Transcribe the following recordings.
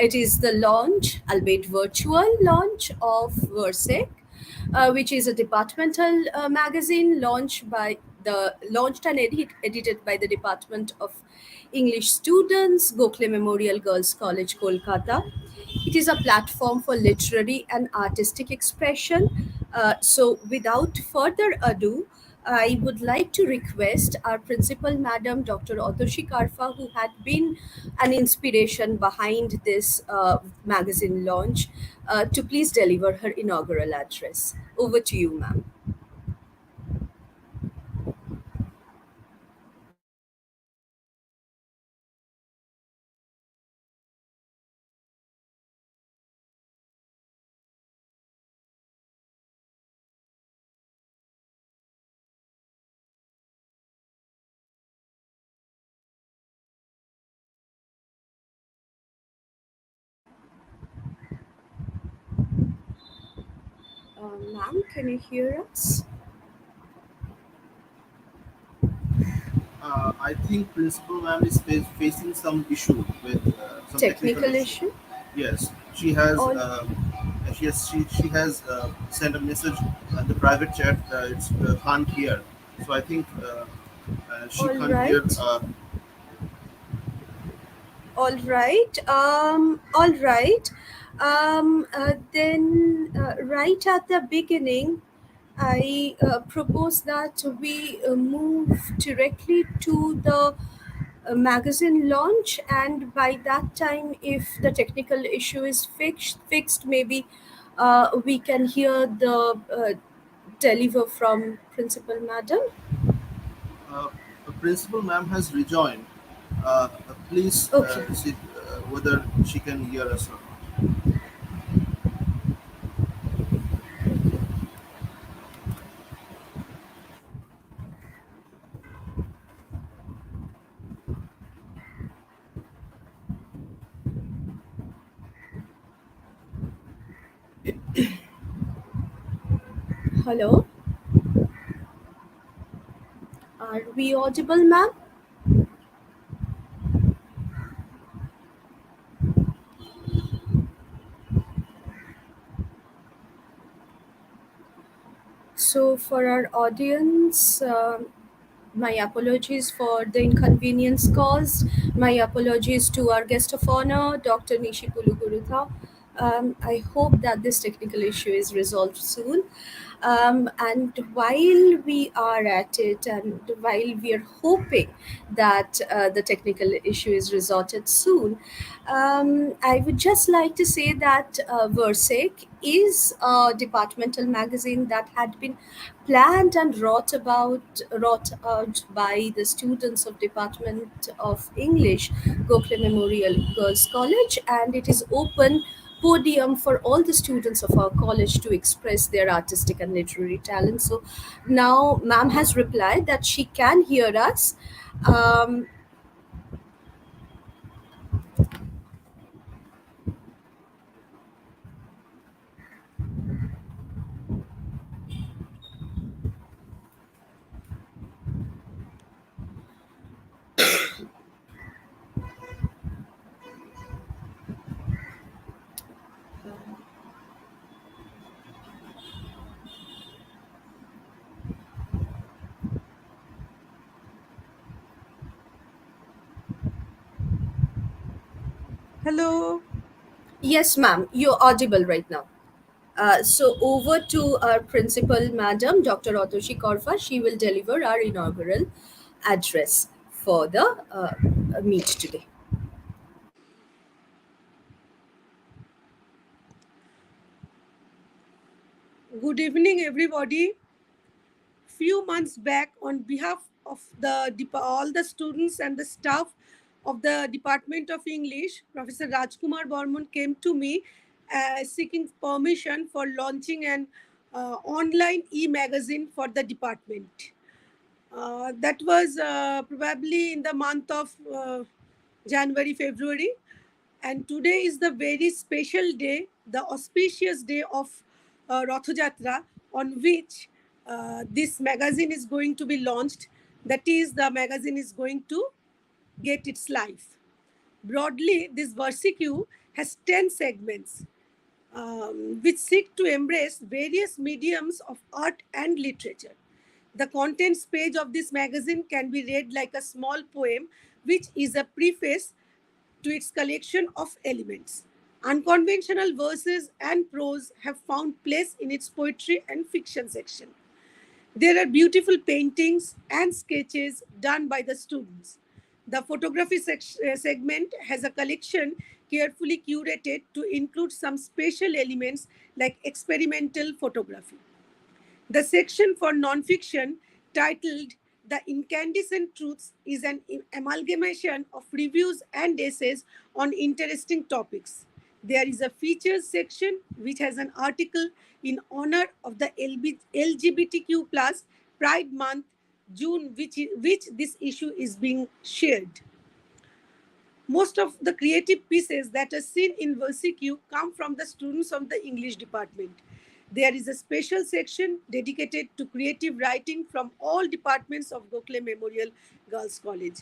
It is the launch, albeit virtual launch, of Verseque, which is a departmental magazine launched and edited by the Department of English Students, Gokhale Memorial Girls College, Kolkata. It is a platform for literary and artistic expression. So, without further ado, I would like to request our principal, Madam Dr. Otoshi Karfa, who had been an inspiration behind this magazine launch, to please deliver her inaugural address. Over to you, ma'am. Ma'am, can you hear us? I think principal ma'am is facing some issue with some technical Technical issue. issue? Yes, she has All, she has sent a message in the private chat. It's can't hear. So I think she all can't hear. right. All right. All right. Then, right at the beginning, I propose that we move directly to the magazine launch, and by that time, if the technical issue is fixed, maybe we can hear the deliver from Principal Madam. Uh, the principal ma'am has rejoined. Please Okay. see whether she can hear us or not. Hello. Are we audible, ma'am? So, for our audience, my apologies for the inconvenience caused. My apologies to our guest of honor, Dr. Nishikulu Gurutha. I hope that this technical issue is resolved soon. And while we are at it, and while we are hoping that the technical issue is resolved soon, I would just like to say that Verseque is a departmental magazine that had been planned and wrought out by the students of Department of English, Gokhale Memorial Girls College, and it is open podium for all the students of our college to express their artistic and literary talent. So now ma'am has replied that she can hear us. um, Hello. yes ma'am, you're audible right now. So over to our principal, Madam Dr. Otoshi Korfa. She will deliver our inaugural address for the meet today. Good evening, everybody. Few months back, on behalf of all the students and the staff of the Department of English, Professor Rajkumar Barman came to me seeking permission for launching an online e-magazine for the department. That was probably in the month of January, February. And today is the very special day, the auspicious day of Ratha Jatra, on which this magazine is going to be launched. That is, the magazine is going to get its life. Broadly, this Verseque has 10 segments which seek to embrace various mediums of art and literature. The contents page of this magazine can be read like a small poem, which is a preface to its collection of elements. Unconventional verses and prose have found place in its poetry and fiction section. There are beautiful paintings and sketches done by the students. The photography segment has a collection carefully curated to include some special elements like experimental photography. The section for nonfiction, titled The Incandescent Truths, is an amalgamation of reviews and essays on interesting topics. There is a features section which has an article in honor of the LGBTQ plus Pride Month, June, which this issue is being shared. Most of the creative pieces that are seen in Verseque come from the students of the English department. There is a special section dedicated to creative writing from all departments of Gokhale Memorial Girls College.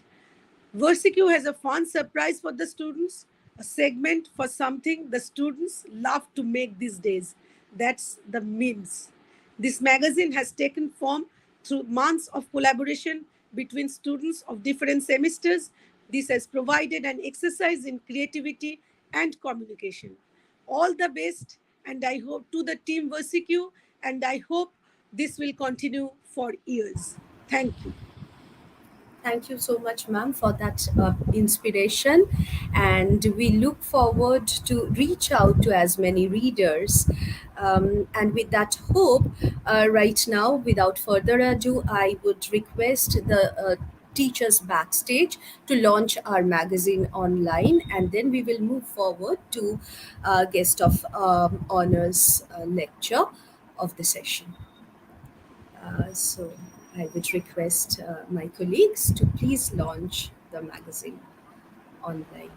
Verseque has a fun surprise for the students, a segment for something the students love to make these days. That's the memes. This magazine has taken form through months of collaboration between students of different semesters. This has provided an exercise in creativity and communication. All the best, and I hope to the team Verseque, and I hope this will continue for years. Thank you. Thank you so much, ma'am, for that inspiration. And we look forward to reach out to as many readers. And with that hope, right now, without further ado, I would request the teachers backstage to launch our magazine online, and then we will move forward to guest of honors lecture of the session. So I would request my colleagues to please launch the magazine online.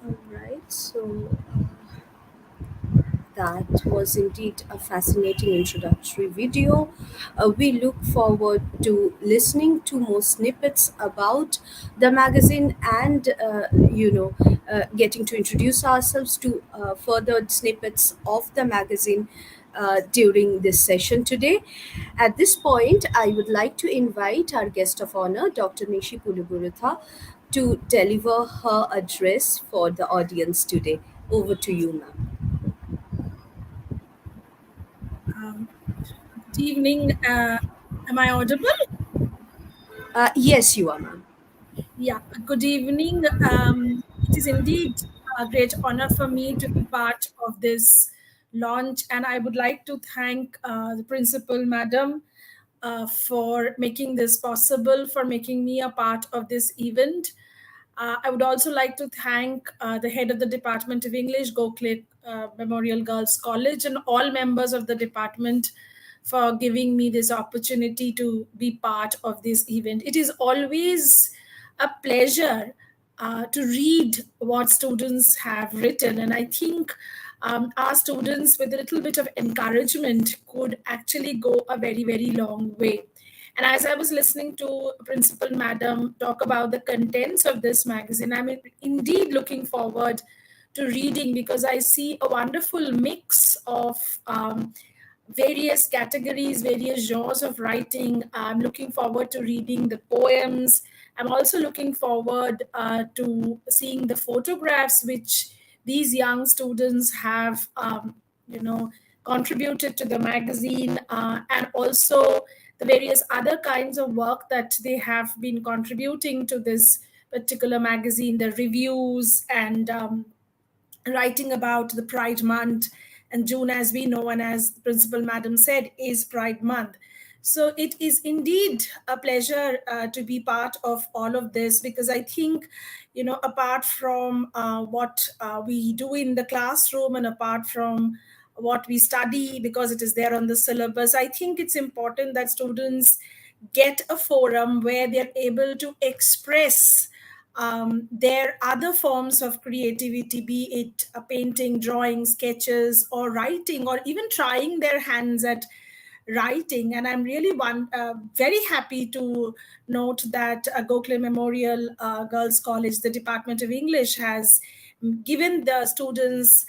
All right. So that was indeed a fascinating introductory video. We look forward to listening to more snippets about the magazine and, getting to introduce ourselves to further snippets of the magazine during this session today. At this point, I would like to invite our guest of honor, Dr. Nishi Pulugurutha, to deliver her address for the audience today. Over to you, ma'am. Good evening. Am I audible? Yes, you are, ma'am. Yeah, good evening. It is indeed a great honor for me to be part of this launch, and I would like to thank the principal, madam, for making this possible, for making me a part of this event. I would also like to thank the head of the Department of English, Gokhale Memorial Girls College, and all members of the department for giving me this opportunity to be part of this event. It is always a pleasure to read what students have written, and I think our students, with a little bit of encouragement, could actually go a very, very long way. And as I was listening to Principal Madam talk about the contents of this magazine, I'm indeed looking forward to reading because I see a wonderful mix of various categories, various genres of writing. I'm looking forward to reading the poems. I'm also looking forward to seeing the photographs which these young students have, contributed to the magazine, and also the various other kinds of work that they have been contributing to this particular magazine, the reviews and writing about the Pride Month. And June, as we know, and as the Principal Madam said, is Pride Month. So it is indeed a pleasure to be part of all of this because I think, apart from what we do in the classroom and apart from what we study because it is there on the syllabus, I think it's important that students get a forum where they're able to express their other forms of creativity, be it a painting, drawing, sketches, or writing, or even trying their hands at writing. And I'm really very happy to note that Gokhale Memorial Girls College, the Department of English, has given the students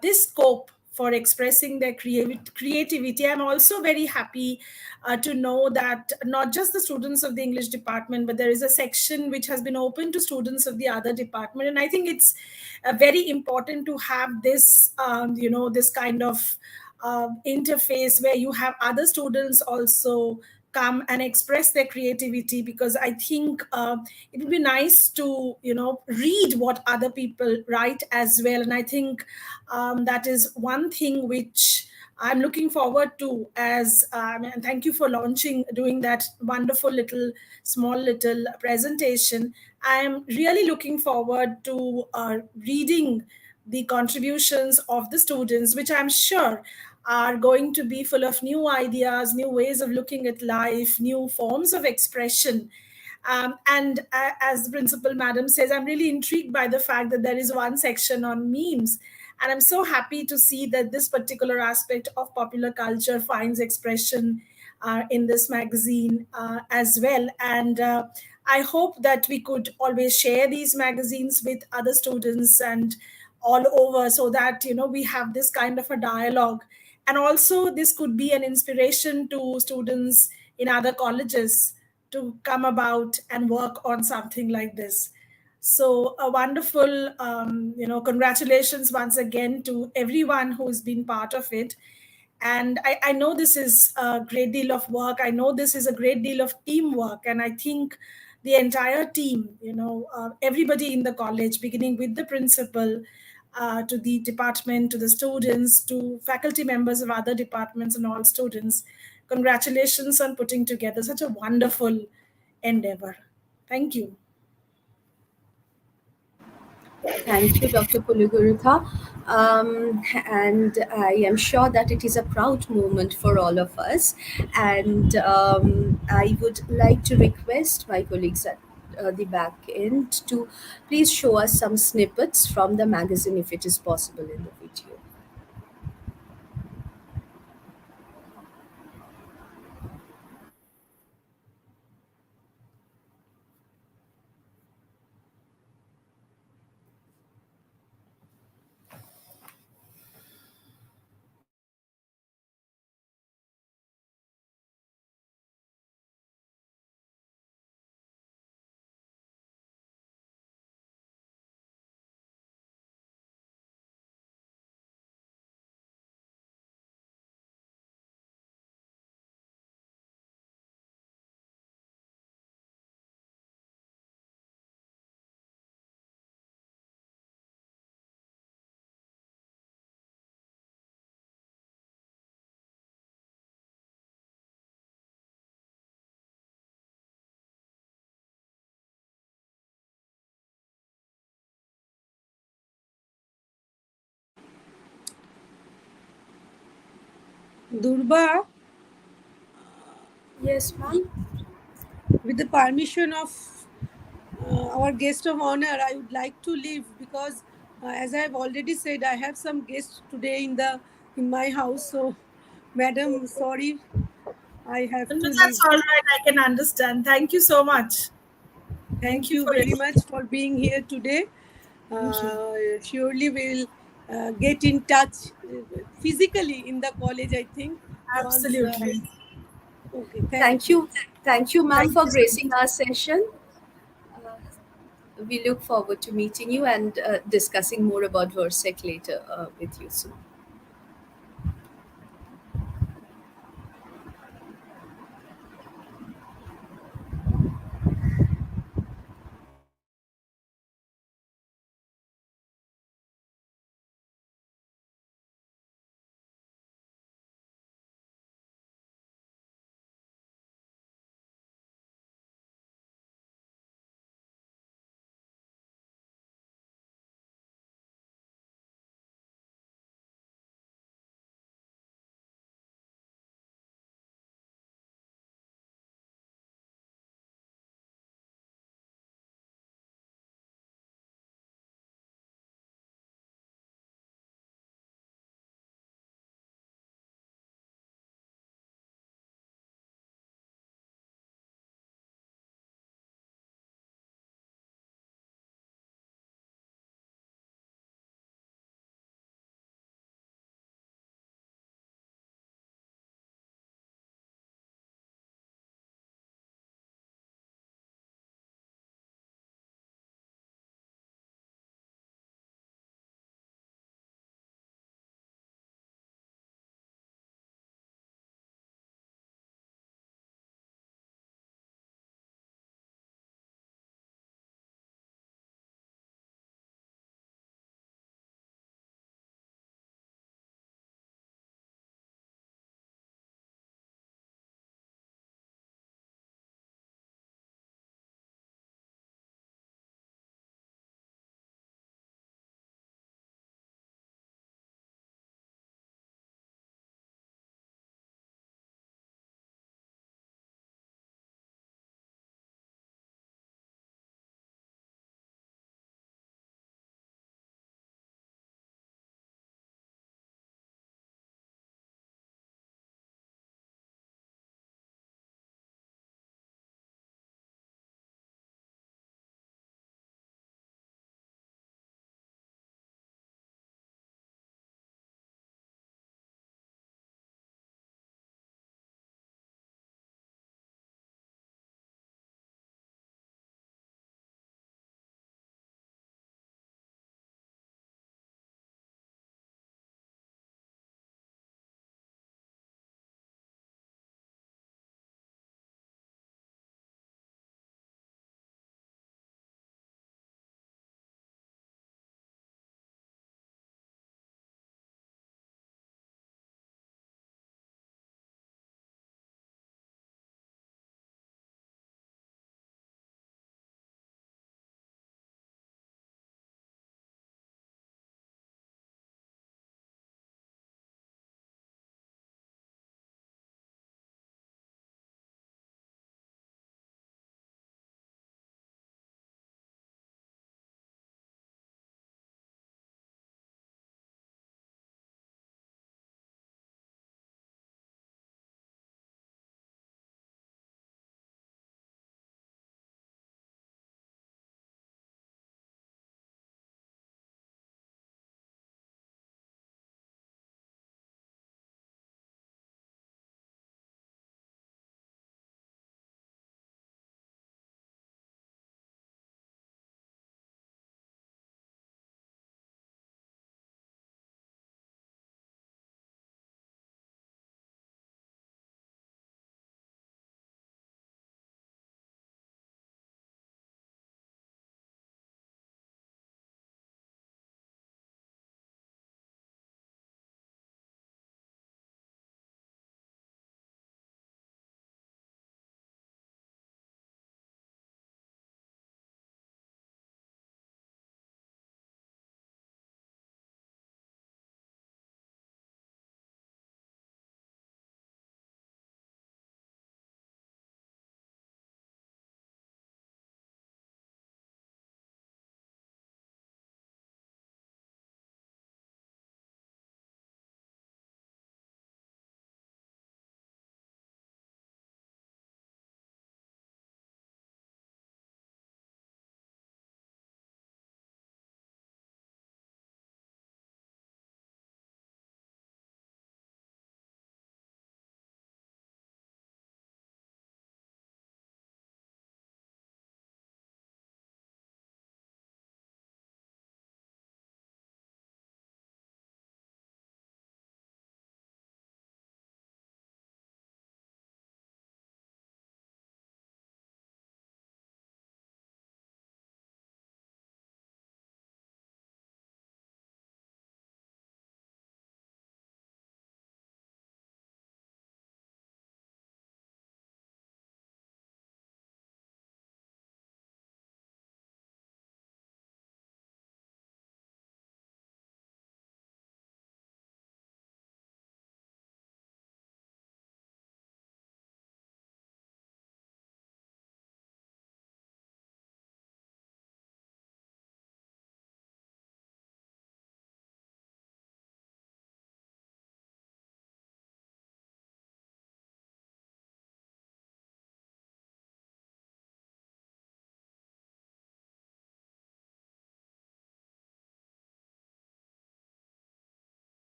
this scope for expressing their creativity. I'm also very happy to know that not just the students of the English department, but there is a section which has been open to students of the other department. And I think it's very important to have this, this kind of interface where you have other students also come and express their creativity because I think it would be nice to read what other people write as well. And I think that is one thing which I'm looking forward to as and thank you for launching doing that wonderful little small little presentation. I'm really looking forward to reading the contributions of the students, which I'm sure are going to be full of new ideas, new ways of looking at life, new forms of expression. And as the principal madam says, I'm really intrigued by the fact that there is one section on memes. And I'm so happy to see that this particular aspect of popular culture finds expression in this magazine as well. And I hope that we could always share these magazines with other students and all over so that we have this kind of a dialogue. And also this could be an inspiration to students in other colleges to come about and work on something like this. So a wonderful, congratulations once again to everyone who's been part of it. And I know this is a great deal of work. I know this is a great deal of teamwork. And I think the entire team, everybody in the college, beginning with the principal, to the department, to the students, to faculty members of other departments, and all students, congratulations on putting together such a wonderful endeavor. Thank you. Thank you, Dr. Puligurutha. And I am sure that it is a proud moment for all of us. And I would like to request my colleagues at the back end to please show us some snippets from the magazine if it is possible in the video. Durba, Yes, ma'am. with the permission of our guest of honor, I would like to leave because, as I have already said, I have some guests today in my house. So, madam, sorry, I have No, to that's leave. all right. I can understand. Thank you so much. Thank Thank you you for very it. much for being here today. Thank you. Surely we'll get in touch physically in the college, I think. Once. Absolutely. Okay, thank Thank you. you. Thank you, ma'am, Thank for you so gracing much. our session. Uh, we look forward to meeting you and discussing more about Versec later with you soon.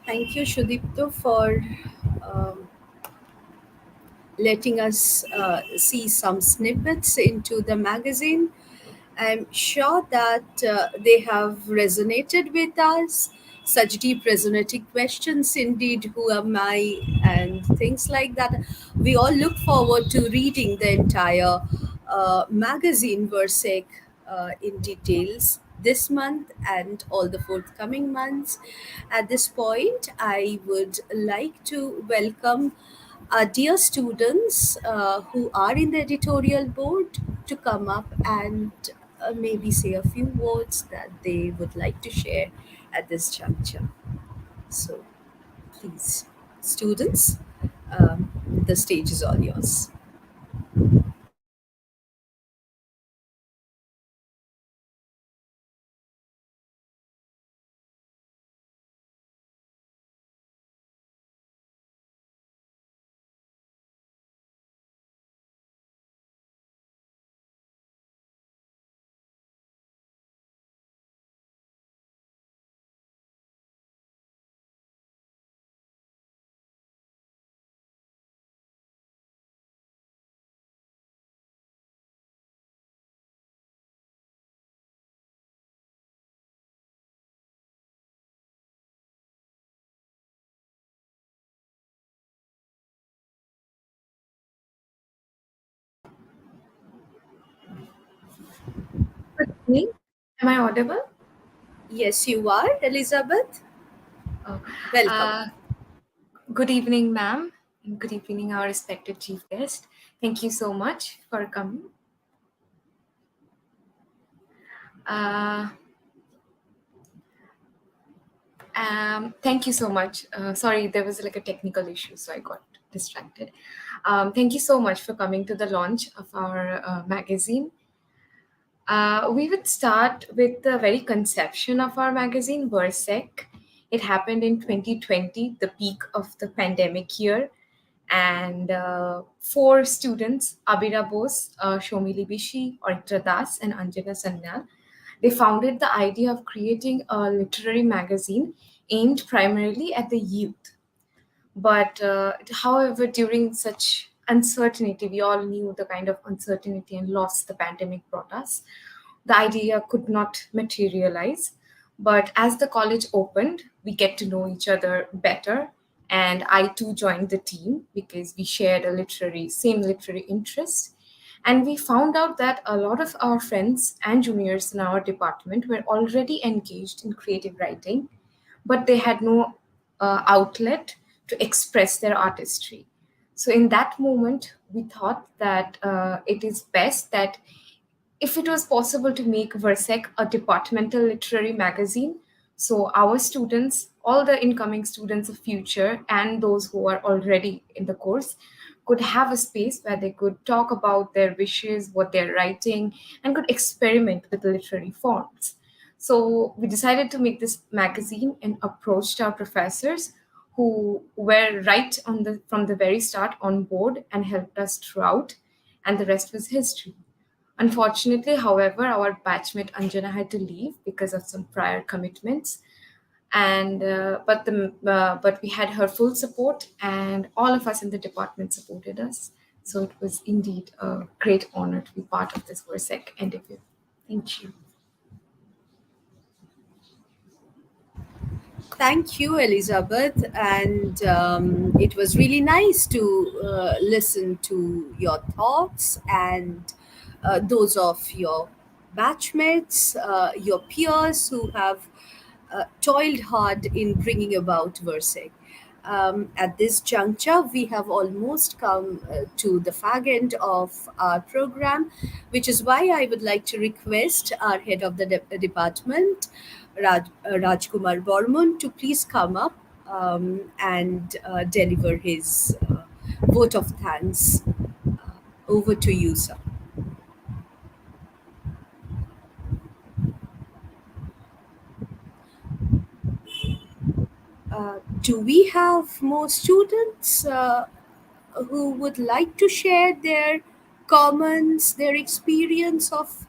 Thank you, Shudipto, for um, letting us see some snippets into the magazine. I'm sure that they have resonated with us. Such deep, resonating questions, indeed. Who am I? And things like that. We all look forward to reading the entire magazine, Verseque, in details this month and all the forthcoming months. At this point, I would like to welcome our dear students who are in the editorial board to come up and maybe say a few words that they would like to share at this juncture. So, please, students, the stage is all yours. Good evening. Am I audible? Yes, you are, Elizabeth. Oh, Welcome. uh, good evening, ma'am, and good evening, our respected chief guest. Thank you so much for coming. Uh, thank you so much. Sorry, there was like a technical issue, so I got distracted. Thank you so much for coming to the launch of our magazine. We would start with the very conception of our magazine, Versec. It happened in 2020, the peak of the pandemic year. And four students, Abira Bose, Shomili Bishi, Oritra Das, and Anjana Sanyal, they founded the idea of creating a literary magazine aimed primarily at the youth. But however, during such uncertainty, we all knew the kind of uncertainty and loss the pandemic brought us. The idea could not materialize. But as the college opened, we get to know each other better. And I too joined the team because we shared a same literary interest. And we found out that a lot of our friends and juniors in our department were already engaged in creative writing, but they had no outlet to express their artistry. So, in that moment, we thought that it is best that if it was possible to make Versec a departmental literary magazine, so our students, all the incoming students of future and those who are already in the course, could have a space where they could talk about their wishes, what they're writing, and could experiment with literary forms. So we decided to make this magazine and approached our professors who were right on the from the very start on board and helped us throughout, and the rest was history. Unfortunately, however, our batchmate Anjana had to leave because of some prior commitments, and but we had her full support, and all of us in the department supported us. So it was indeed a great honor to be part of this Versec endeavor. Thank you. Thank you, Elizabeth. And it was really nice to listen to your thoughts and those of your batchmates, your peers who have toiled hard in bringing about Versec. At this juncture, we have almost come to the fag end of our program, which is why I would like to request our head of the department, Rajkumar Borman, to please come up and deliver his vote of thanks. Over to you, sir. Do we have more students who would like to share their comments, their experience of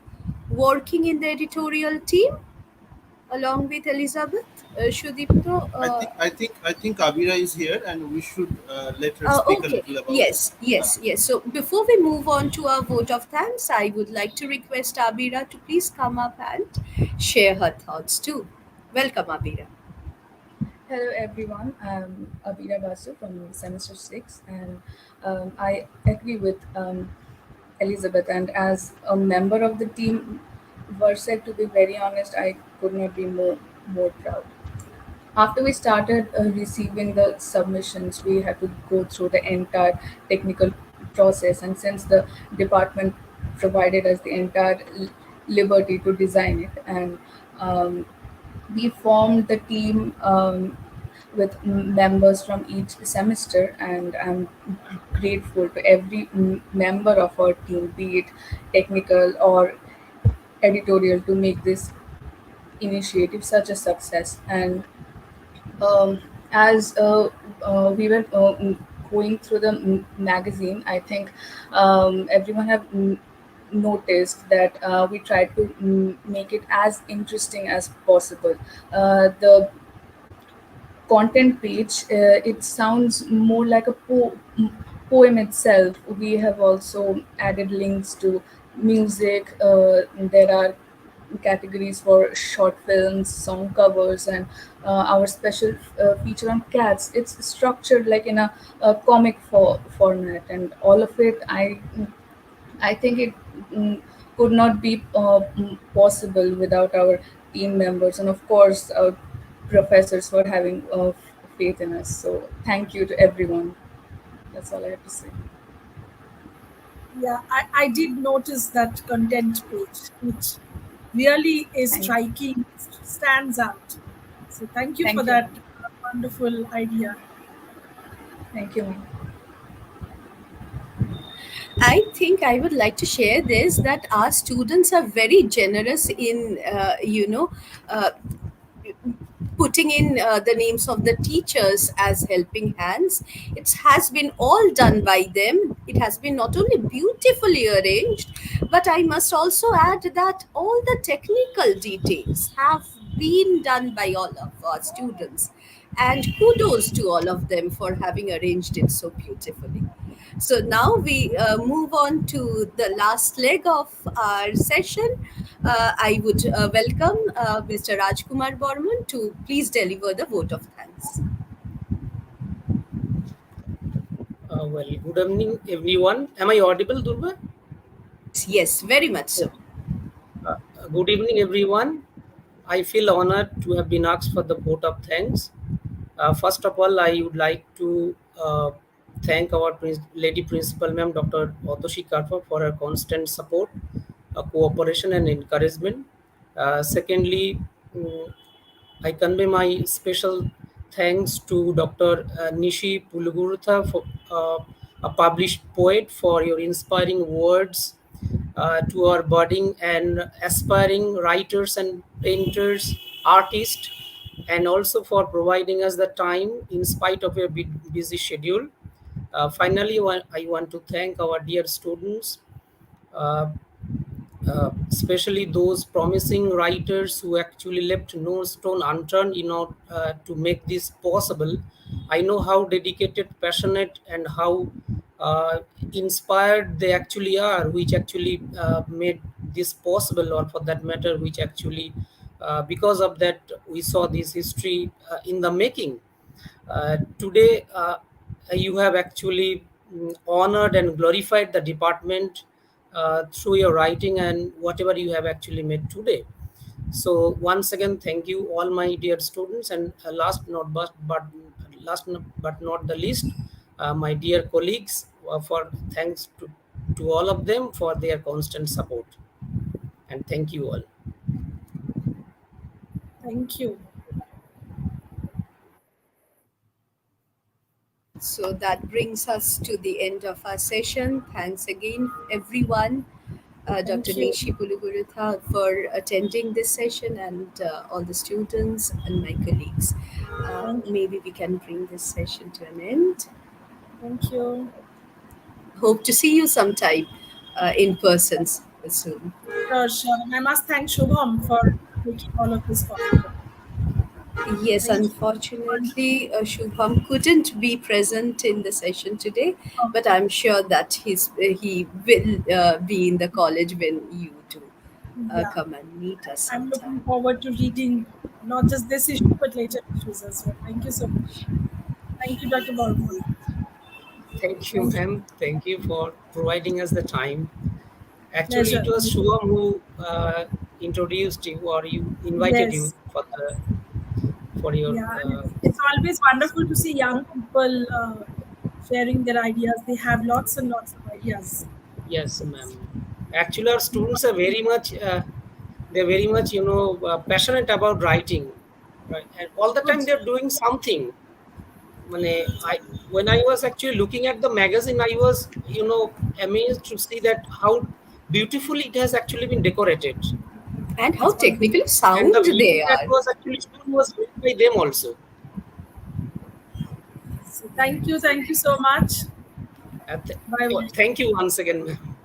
working in the editorial team? along with Elizabeth. Shudipto, I think Abira is here, and we should let her speak a okay. little about. Yes, Uh, yes, yes. So before we move on to our vote of thanks, I would like to request Abira to please come up and share her thoughts too. Welcome, Abira. Hello everyone, I'm Abira Basu from semester 6, and I agree with Elizabeth. And as a member of the team, Verseque, to be very honest, I could not be more proud. After we started receiving the submissions, we had to go through the entire technical process, and since the department provided us the entire liberty to design it, and um, we formed the team with members from each semester, and I'm grateful to every member of our team, be it technical or editorial, to make this initiative such a success. And as we were going through the magazine, I think everyone have noticed that we tried to make it as interesting as possible. The content page, it sounds more like a poem itself. We have also added links to music. There are categories for short films, song covers, and our special feature on cats. It's structured like in a comic format, and all of it, I think it could not be possible without our team members, and of course our professors for having faith in us. So thank you to everyone. That's all I have to say. Yeah, I did notice that content page. It really is Thank, striking, stands out. So thank you for thank you, that ma'am. wonderful idea. Thank you, ma'am. I think I would like to share this that our students are very generous in, uh, putting in the names of the teachers as helping hands. It has been all done by them. It has been not only beautifully arranged, but I must also add that all the technical details have been done by all of our students. And kudos to all of them for having arranged it so beautifully. So now we move on to the last leg of our session. I would welcome Mr. Rajkumar Borman to please deliver the vote of thanks. Good evening, everyone. Am I audible, Durga? Yes, yes, very much so. Yes. Good evening, everyone. I feel honored to have been asked for the vote of thanks. First of all, I would like to thank our Lady Principal, Ma'am, Dr. Otoshi Karfa, for her constant support, cooperation, and encouragement. Secondly, mm, I convey my special thanks to Dr. Nishi Pulugurutha, for, a published poet, for your inspiring words to our budding and aspiring writers and painters, artists, and also for providing us the time in spite of your busy schedule. Finally, I want to thank our dear students, uh, especially those promising writers who actually left no stone unturned in order to make this possible. I know how dedicated, passionate, and how uh, inspired they actually are, which actually made this possible, or for that matter, which actually, because of that, we saw this history in the making. Today, you have actually honored and glorified the department through your writing and whatever you have actually made today. So once again, thank you, all my dear students, and last but not the least, my dear colleagues. For thanks to all of them for their constant support, and thank you all. Thank you. So that brings us to the end of our session. Thanks again, everyone. Dr. Thank you. Nishi Pulugurutha for attending this session, and all the students and my colleagues. Thank you. Maybe we can bring this session to an end. Thank you. Hope to see you sometime in person soon. Sure, sure. And I must thank Shubham for making all of this possible. Yes, Thank you. unfortunately, Shubham couldn't be present in the session today, but Okay. I'm sure that he will be in the college when you do Yeah. come and meet us I'm sometime. looking forward to reading not just this issue but later issues as well. Thank you so much. Thank you, Dr. Bormon. Thank you, Thank you. ma'am. Thank you for providing us the time. Actually, Pleasure. it was Shubham who introduced you, or you invited you Yes. for your. Yeah. And it's always wonderful to see young people sharing their ideas. They have lots and lots of ideas. Yes, ma'am. Actually, our students are very much. They're very much, passionate about writing, right? And all the Good. time they're doing something. I when I was actually looking at the magazine, I was, amazed to see that how beautifully it has actually been decorated, And how That's wonderful. technically and the sound video they that are. was actually shown was made by them also. So thank you. Thank you so much. Uh, th- Bye bye. Thank you once again, ma'am.